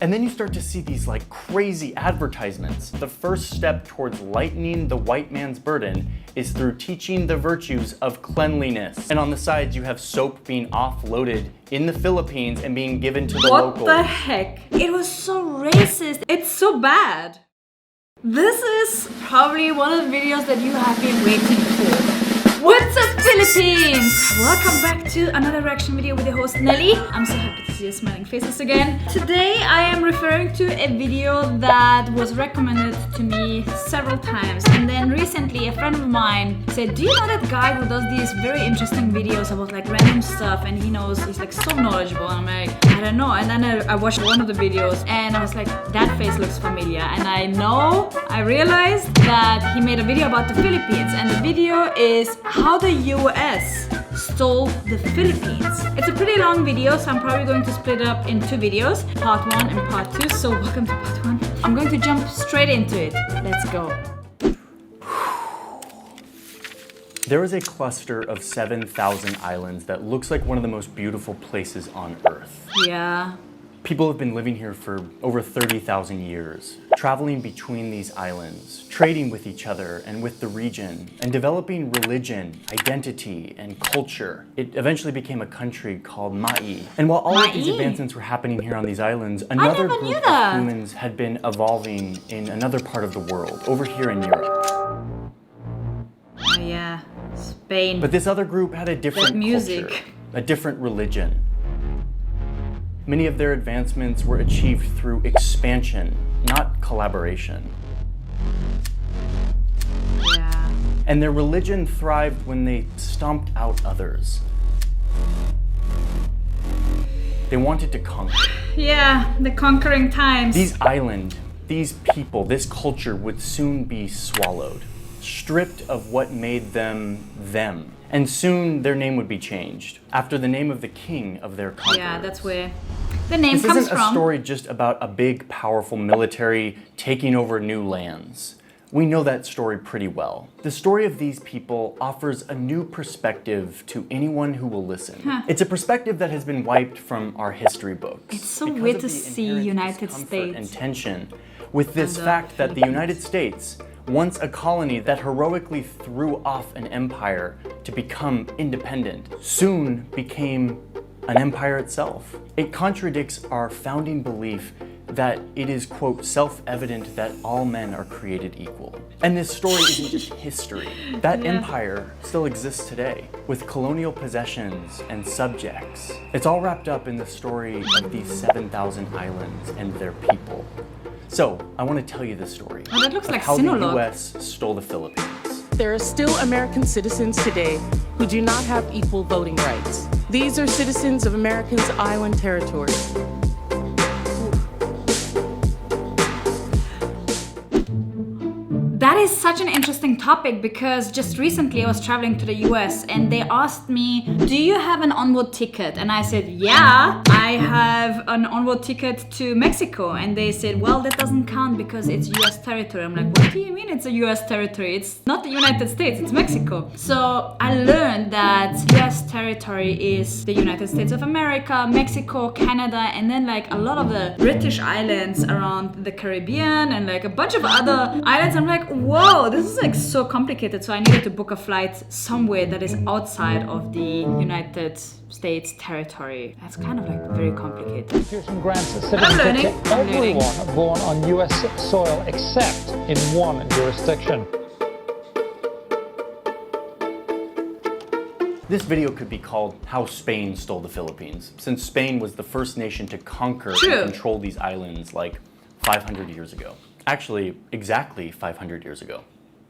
And then you start to see these like crazy advertisements. The first step towards lightening the white man's burden is through teaching the virtues of cleanliness. And on the sides, you have soap being offloaded in the Philippines and being given to the locals. What the heck? It was so racist. It's so bad. This is probably one of the videos that you have been waiting for. What's up, Philippines? Welcome back to another reaction video with your host Nelly. I'm so happy to see your smiling faces again. Today I am referring to a video that was recommended to me several times, and then recently a friend of mine said, do you know that guy who does these very interesting videos about like random stuff, and he's like so knowledgeable? And I'm like, I don't know. And then I watched one of the videos and I was like, that face looks familiar. And I realized that he made a video about the Philippines, and the video is how the US stole the Philippines. It's a pretty long video, so I'm probably going to split it up in two videos, part 1 and part 2. So welcome to part 1. I'm going to jump straight into it. Let's go. There is a cluster of 7,000 islands that looks like one of the most beautiful places on Earth. Yeah. People have been living here for over 30,000 years, traveling between these islands, trading with each other and with the region, and developing religion, identity, and culture. It eventually became a country called Mai. And while all of these advancements were happening here on these islands, another group of humans had been evolving in another part of the world, over here in Europe. Oh yeah, Spain. But this other group had a different culture, a different religion. Many of their advancements were achieved through expansion, not collaboration. Yeah. And their religion thrived when they stomped out others. They wanted to conquer. Yeah, the conquering times. These people, this culture would soon be swallowed, stripped of what made them them. And soon their name would be changed after the name of the king of their conquerors. Yeah, that's where the name comes from. This isn't a story just about a big, powerful military taking over new lands. We know that story pretty well. The story of these people offers a new perspective to anyone who will listen. It's a perspective that has been wiped from our history books. It's so weird to see United States and tension with this fact that the United States, once a colony that heroically threw off an empire to become independent, soon became an empire itself. It contradicts our founding belief that it is, quote, self-evident that all men are created equal. And this story isn't just history. That empire still exists today, with colonial possessions and subjects. It's all wrapped up in the story of these 7,000 islands and their people. So, I want to tell you this story of how the US stole the Philippines. There are still American citizens today who do not have equal voting rights. These are citizens of America's island territories. That is such an interesting topic, because just recently I was traveling to the US and they asked me, do you have an onward ticket? And I said, yeah, I have an onward ticket to Mexico. And they said, well, that doesn't count because it's US territory. I'm like, what do you mean it's a US territory? It's not the United States, it's Mexico. So I learned that US territory is the United States of America, Mexico, Canada, and then like a lot of the British islands around the Caribbean and like a bunch of other islands. I'm like, whoa, this is like so complicated. So I needed to book a flight somewhere that is outside of the United States territory. That's kind of like very complicated. The Constitution grants citizenship to everyone born on US soil except in one jurisdiction. This video could be called How Spain Stole the Philippines, since Spain was the first nation to conquer and control these islands like 500 years ago. Actually, exactly 500 years ago.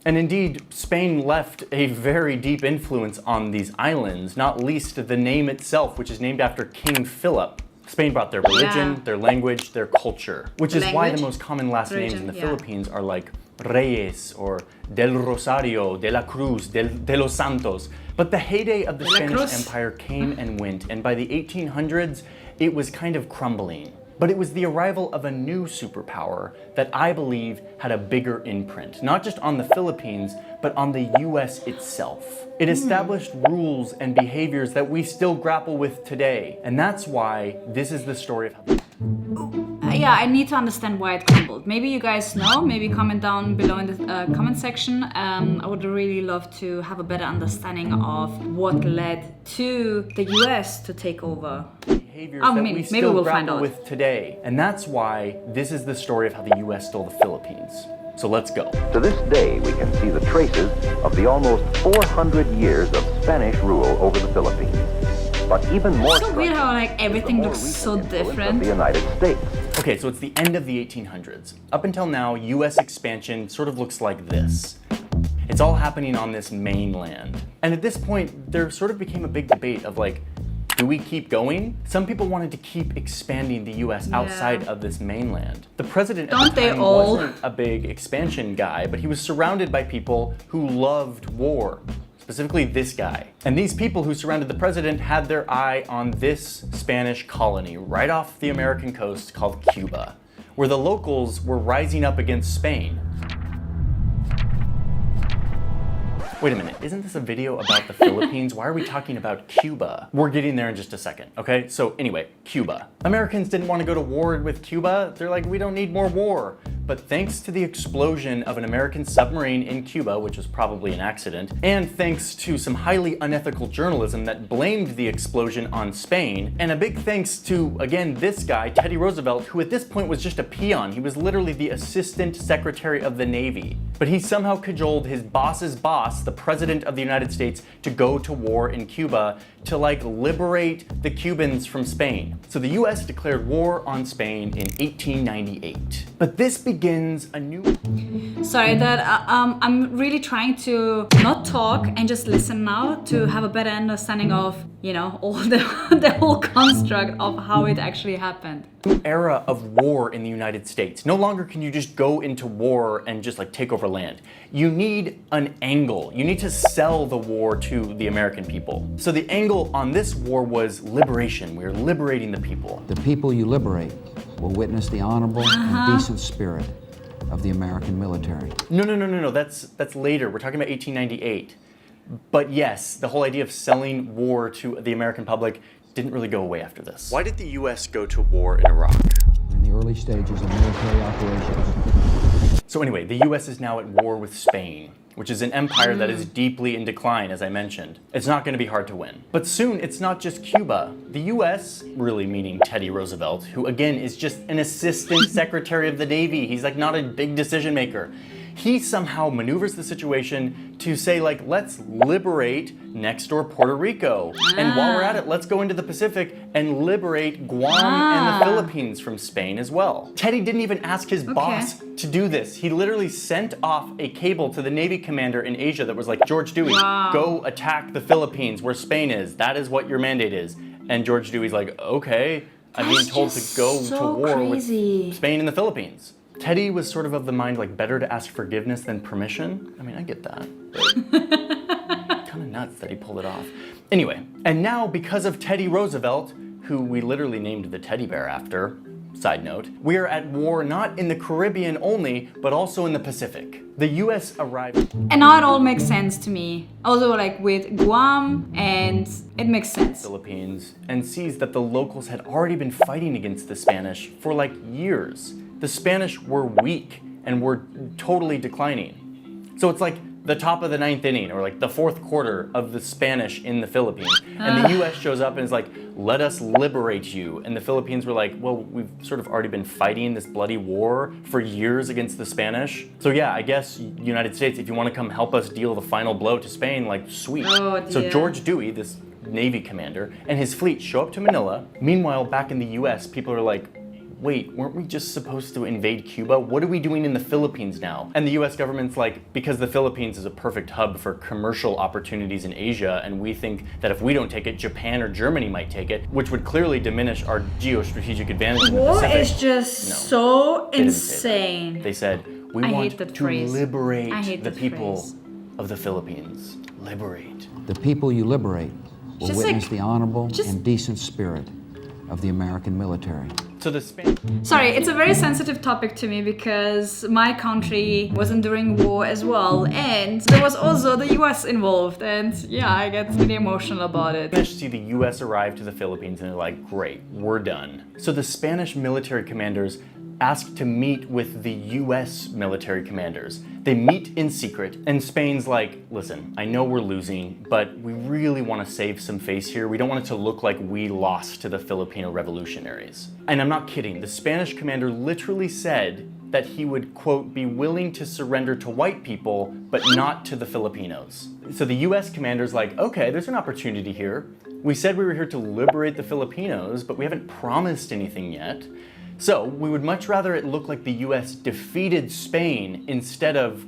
And indeed, Spain left a very deep influence on these islands, not least the name itself, which is named after King Philip. Spain brought their religion, their language, their culture, which is why the most common last names in the Philippines are like Reyes or Del Rosario, De la Cruz, De los Santos. But the heyday of the Spanish Empire came and went, and by the 1800s, it was kind of crumbling. But it was the arrival of a new superpower that I believe had a bigger imprint, not just on the Philippines, but on the US itself. It established rules and behaviors that we still grapple with today. And that's why this is the story of how... yeah, I need to understand why it crumbled. Maybe you guys know, maybe comment down below in the comment section. I would really love to have a better understanding of what led to the US to take over. Behaviors that we maybe still we'll find grapple out. with today. And that's why this is the story of how the US stole the Philippines. So let's go. To this day, we can see the traces of the almost 400 years of Spanish rule over the Philippines. But even more It's so weird how like striking everything is the more looks recent so influence of different. the United States. Okay, so it's the end of the 1800s. Up until now, US expansion sort of looks like this. It's all happening on this mainland. And at this point, there sort of became a big debate of like, do we keep going? Some people wanted to keep expanding the US outside of this mainland. The president at Don't the they time all? wasn't a big expansion guy, but he was surrounded by people who loved war. Specifically this guy. And these people who surrounded the president had their eye on this Spanish colony right off the American coast called Cuba, where the locals were rising up against Spain. Wait a minute, isn't this a video about the Philippines? Why are we talking about Cuba? We're getting there in just a second, okay? So anyway, Cuba. Americans didn't want to go to war with Cuba. They're like, we don't need more war. But thanks to the explosion of an American submarine in Cuba, which was probably an accident, and thanks to some highly unethical journalism that blamed the explosion on Spain, and a big thanks to, again, this guy, Teddy Roosevelt, who at this point was just a peon. He was literally the Assistant Secretary of the Navy. But he somehow cajoled his boss's boss, the President of the United States, to go to war in Cuba to like liberate the Cubans from Spain. So the US declared war on Spain in 1898. But this begins a new... Sorry that I'm really trying to not talk and just listen now to have a better understanding of, you know, all the whole construct of how it actually happened. era of war in the United States. No longer can you just go into war and just like take over land. You need an angle. You need to sell the war to the American people. So the angle on this war was liberation. We are liberating the people. The people you liberate will witness the honorable and decent spirit of the American military. No. That's later. We're talking about 1898. But yes, the whole idea of selling war to the American public didn't really go away after this. Why did the US go to war in Iraq? In the early stages of military operations. So anyway, the US is now at war with Spain, which is an empire that is deeply in decline, as I mentioned. It's not going to be hard to win. But soon, it's not just Cuba. The US, really meaning Teddy Roosevelt, who again is just an assistant secretary of the Navy. He's like not a big decision maker. He somehow maneuvers the situation to say like, let's liberate next door Puerto Rico. And while we're at it, let's go into the Pacific and liberate Guam and the Philippines from Spain as well. Teddy didn't even ask his boss to do this. He literally sent off a cable to the Navy commander in Asia that was like, George Dewey, go attack the Philippines where Spain is. That is what your mandate is. And George Dewey's like, okay, I'm being told to go to war with Spain and the Philippines. Teddy was sort of the mind like better to ask forgiveness than permission. I mean, I get that, but kind of nuts that he pulled it off. Anyway, and now because of Teddy Roosevelt, who we literally named the teddy bear after, side note, we are at war not in the Caribbean only, but also in the Pacific. The US arrived. And now it all makes sense to me. Also like with Guam, and it makes sense. Philippines, and sees that the locals had already been fighting against the Spanish for like years. The Spanish were weak and were totally declining. So it's like the top of the ninth inning or like the fourth quarter of the Spanish in the Philippines. And the US shows up and is like, let us liberate you. And the Philippines were like, well, we've sort of already been fighting this bloody war for years against the Spanish. So yeah, I guess United States, if you want to come help us deal the final blow to Spain, like sweet. So George Dewey, this Navy commander, and his fleet show up to Manila. Meanwhile, back in the US, people are like, wait, weren't we just supposed to invade Cuba? What are we doing in the Philippines now? And the US government's like, because the Philippines is a perfect hub for commercial opportunities in Asia, and we think that if we don't take it, Japan or Germany might take it, which would clearly diminish our geostrategic advantage in the War Pacific. is just so They didn't say insane. that. They said, we I want hate that to phrase. liberate I hate the that people phrase. of the Philippines. Liberate. The people you liberate will Just witness like- the honorable just- and decent spirit of the American military. So the Spanish... Sorry, it's a very sensitive topic to me because my country was enduring war as well, and there was also the US involved, and yeah, I get really emotional about it. see the US arrive to the Philippines and they're like, great, we're done. So the Spanish military commanders asked to meet with the US military commanders. They meet in secret, and Spain's like, listen, I know we're losing, but we really want to save some face here. We don't want it to look like we lost to the Filipino revolutionaries. And I'm not kidding, the Spanish commander literally said that he would, quote, be willing to surrender to white people, but not to the Filipinos. So the US commander's like, okay, there's an opportunity here. We said we were here to liberate the Filipinos, but we haven't promised anything yet. So we would much rather it look like the US defeated Spain instead of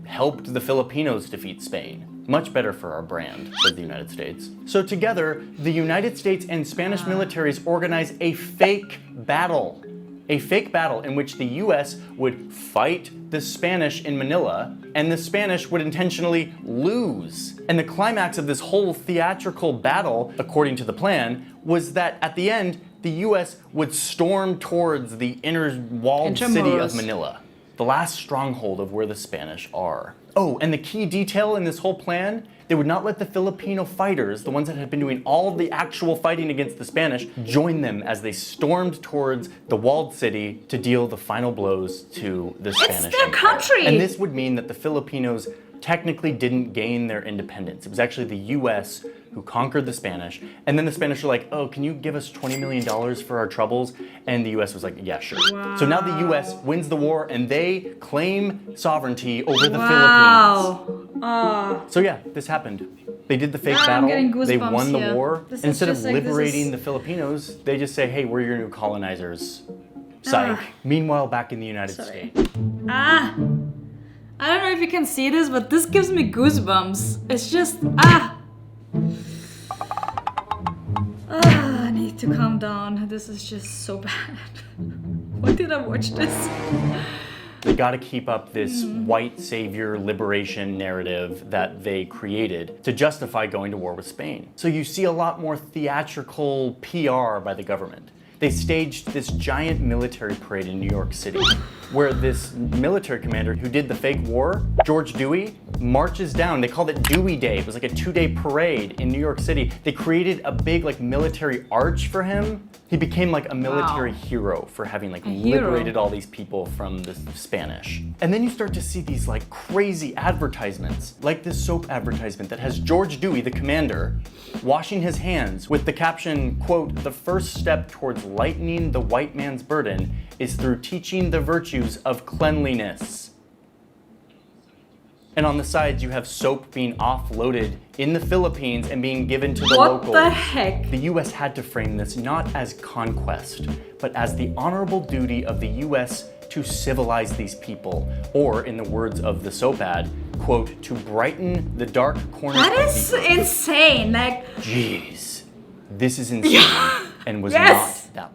helped the Filipinos defeat Spain. Much better for our brand, says the United States. So together, the United States and Spanish militaries organize a fake battle. A fake battle in which the US would fight the Spanish in Manila, and the Spanish would intentionally lose. And the climax of this whole theatrical battle, according to the plan, was that at the end, the US would storm towards the inner walled city of Manila, the last stronghold of where the Spanish are. Oh, and the key detail in this whole plan, they would not let the Filipino fighters, the ones that had been doing all of the actual fighting against the Spanish, join them as they stormed towards the walled city to deal the final blows to the Spanish It's their Empire. country! And this would mean that the Filipinos technically didn't gain their independence. It was actually the US who conquered the Spanish, and then the Spanish were like, oh, can you give us $20 million for our troubles? And the US was like, yeah, sure. Wow. So now the US wins the war and they claim sovereignty over the Philippines. So yeah, this happened. They did the fake battle, they won the war. Instead of liberating the Filipinos, they just say, hey, we're your new colonizers. Psych. Meanwhile, back in the United States. I don't know if you can see this, but this gives me goosebumps. It's just, I need to calm down. This is just so bad. Why did I watch this? They gotta keep up this white savior liberation narrative that they created to justify going to war with Spain. So you see a lot more theatrical PR by the government. They staged this giant military parade in New York City where this military commander who did the fake war, George Dewey, marches down. They called it Dewey Day. It was like a 2-day parade in New York City. They created a big like military arch for him. He became like a military hero for having like liberated all these people from the Spanish. And then you start to see these like crazy advertisements, like this soap advertisement that has George Dewey, the commander, washing his hands with the caption, quote, the first step towards lightening the white man's burden is through teaching the virtues of cleanliness. And on the sides, you have soap being offloaded in the Philippines and being given to the locals. What the heck? The US had to frame this not as conquest, but as the honorable duty of the US to civilize these people, or in the words of the soap ad, quote, to brighten the dark corners of the earth. That is insane, like... Jeez, this is insane, and was not that.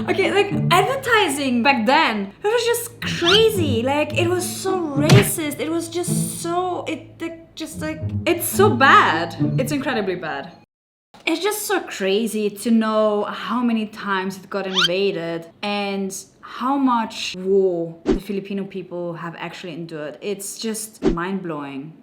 Okay, like, advertising back then, it was just crazy, like, it was so racist, it was just so, it's so bad, it's incredibly bad. It's just so crazy to know how many times it got invaded and how much war the Filipino people have actually endured. It's just mind-blowing.